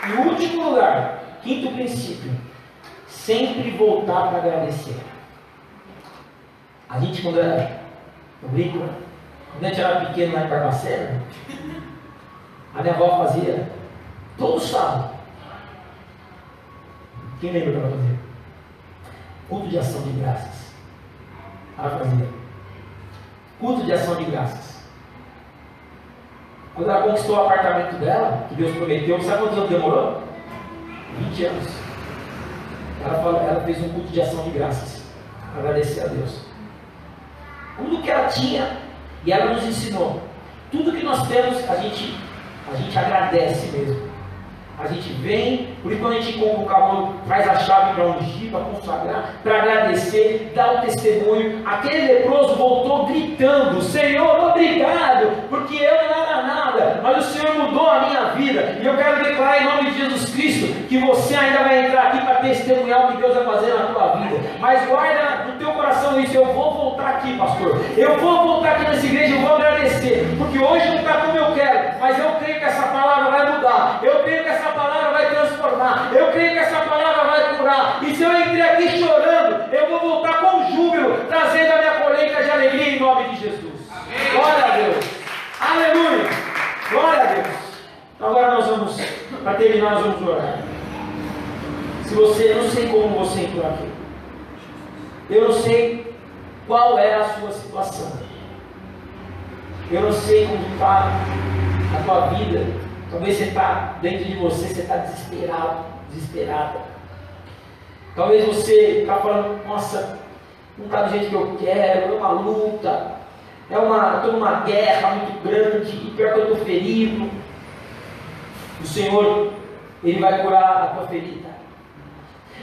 Em último lugar, quinto princípio, sempre voltar para agradecer. A gente, quando era, eu brinco, né? Quando a gente era pequeno lá em Barbacena, a minha avó fazia todo sábado. Quem lembra que ela fazia? Culto de ação de graças. Ela fazia culto de ação de graças. Quando ela conquistou o apartamento dela, que Deus prometeu, sabe quantos anos demorou? 20 anos. Ela fez um culto de ação de graças, para agradecer a Deus. Tudo que ela tinha, e ela nos ensinou. Tudo que nós temos, a gente agradece mesmo. A gente vem, por isso quando a gente compra o carro, traz a chave para ungir, para consagrar, para agradecer, dar o testemunho. Aquele leproso voltou gritando: Senhor, obrigado, porque eu não era nada, mas o Senhor mudou a minha vida. E eu quero declarar em nome de Jesus Cristo que você ainda vai entrar aqui para testemunhar o que Deus vai fazer na tua vida. Mas guarda no teu coração isso: eu vou voltar aqui, pastor, eu vou voltar aqui nessa igreja, eu vou agradecer, porque hoje não está como eu quero, mas eu creio que essa palavra vai mudar, eu creio que essa palavra vai transformar, eu creio que essa palavra vai curar. E se eu entrei aqui chorando, eu vou voltar com júbilo, trazendo a minha colheita de alegria em nome de Jesus. Amém. Glória a Deus, aleluia, glória a Deus. Então agora nós vamos, para terminar, nós vamos orar. Se você, eu não sei como você entrou aqui, eu não sei qual é a sua situação, eu não sei como está a tua vida. Talvez você está dentro de você está desesperado, desesperada. Talvez você está falando: nossa, não está do jeito que eu quero, é uma luta, estou numa guerra muito grande, e pior que eu estou ferido. O Senhor, Ele vai curar a tua ferida.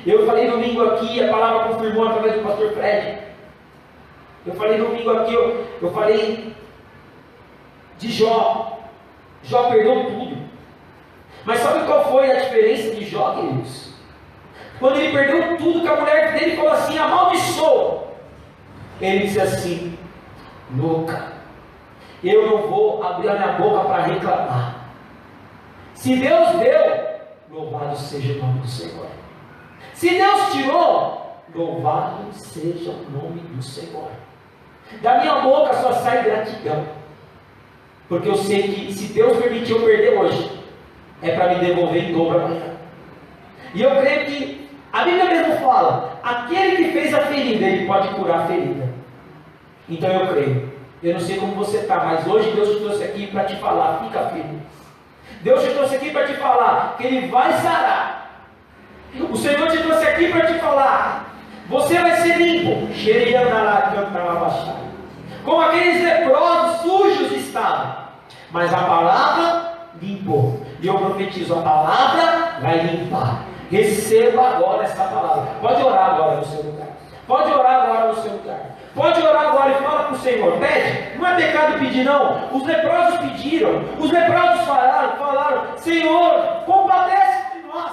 Eu falei domingo aqui, a palavra confirmou através do pastor Fred. Eu falei domingo aqui, eu falei de Jó. Jó perdeu tudo. Mas sabe qual foi a diferença de Jó, queridos? Quando ele perdeu tudo, que a mulher dele falou assim: amaldiçoa. Ele disse assim: louca, eu não vou abrir a minha boca para reclamar. Se Deus deu, louvado seja o nome do Senhor. Se Deus tirou, louvado seja o nome do Senhor. Da minha boca só sai gratidão, porque eu sei que se Deus permitiu eu perder hoje, é para me devolver em dobro amanhã. E eu creio que a Bíblia mesmo fala: aquele que fez a ferida, ele pode curar a ferida. Então eu creio. Eu não sei como você está, mas hoje Deus te trouxe aqui para te falar: fica firme. Deus te trouxe aqui para te falar que Ele vai sarar. O Senhor te trouxe aqui para te falar: você vai ser limpo. Como aqueles leprosos sujos estavam, mas a palavra limpou. E eu profetizo: a palavra vai limpar. Receba agora essa palavra. Pode orar agora no seu lugar. Pode orar agora no seu lugar. Pode orar agora e fala para o Senhor. Pede. Não é pecado pedir, não. Os leprosos pediram. Os leprosos falaram: Senhor, compadece de nós.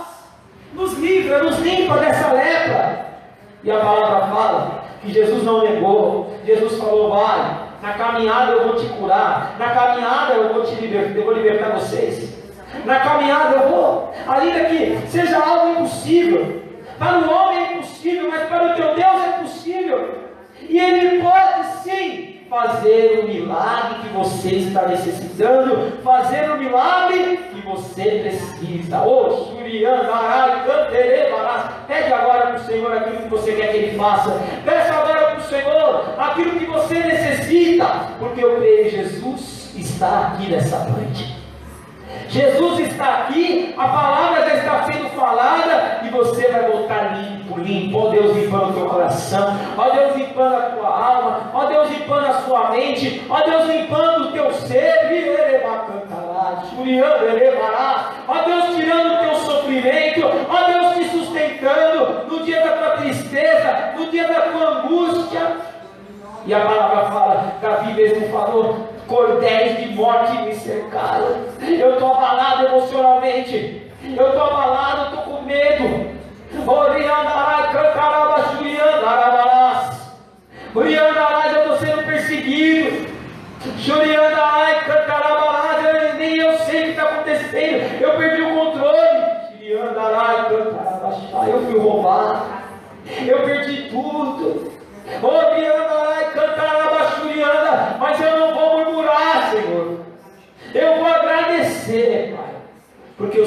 Nos livra, nos limpa dessa lepra. E a palavra fala que Jesus não negou. Jesus falou: vai, na caminhada eu vou te curar. Na caminhada eu vou te libertar. Eu vou libertar vocês. Na caminhada eu vou, ainda que seja algo impossível. Para o homem é impossível, mas para o teu Deus é possível. E Ele pode sim fazer o milagre que você está necessitando, fazer o milagre que você precisa. Pede agora para o Senhor aquilo que você quer que Ele faça. Peça agora para o Senhor aquilo que você necessita, porque eu creio que Jesus está aqui nessa noite. Jesus está aqui, a palavra já está sendo falada e você vai voltar limpo, limpo. Ó Deus, limpando o teu coração, ó Deus, limpando a tua alma, ó Deus, limpando a sua mente, ó Deus, limpando o teu ser, ó Deus, tirando o teu sofrimento, ó Deus, te sustentando no dia da tua tristeza, no dia da tua angústia. E a palavra fala, Davi mesmo falou: cordéis de morte me cercaram. Eu estou abalado emocionalmente, eu estou abalado, eu estou com medo. Eu estou sendo perseguido. Nem eu sei o que está acontecendo. Eu perdi o controle.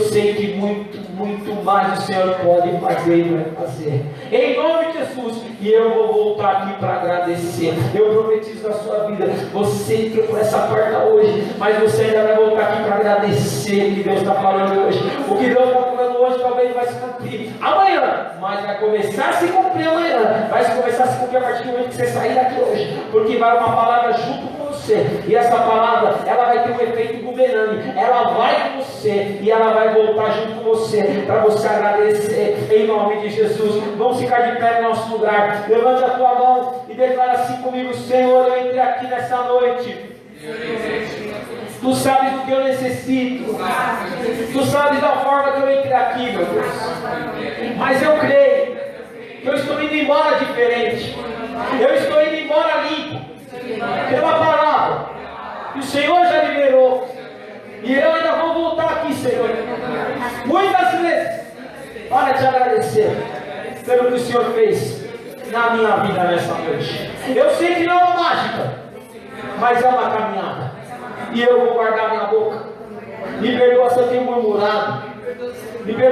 sei que muito mais o Senhor pode fazer e vai fazer. Em nome de Jesus. E eu vou voltar aqui para agradecer. Eu profetizo na sua vida. Você entrou por essa porta hoje, mas você ainda vai voltar aqui para agradecer o que Deus está falando hoje. O que Deus está falando hoje talvez vai se cumprir amanhã, mas vai começar a se cumprir amanhã. Vai começar a se cumprir a partir do momento que você sair daqui hoje. Porque vai uma palavra junto com você. E essa palavra, ela vai ter um efeito bumerangue. Ela vai com você e ela vai voltar junto com você para você agradecer em nome de Jesus. Vamos ficar de pé no nosso lugar. Levante a tua mão e declara assim comigo: Senhor, eu entrei aqui nessa noite. Tu sabes do que eu necessito. Tu sabes da forma que eu entrei aqui, meu Deus. Mas eu creio que eu estou indo embora diferente. Eu estou indo embora limpo. Pela palavra que o Senhor já liberou. E eu ainda vou voltar aqui, Senhor, muitas vezes, para te agradecer pelo que o Senhor fez na minha vida nessa noite. Eu sei que não é uma mágica, mas é uma caminhada. E eu vou guardar minha boca. Me perdoa se eu tenho murmurado. Me perdoa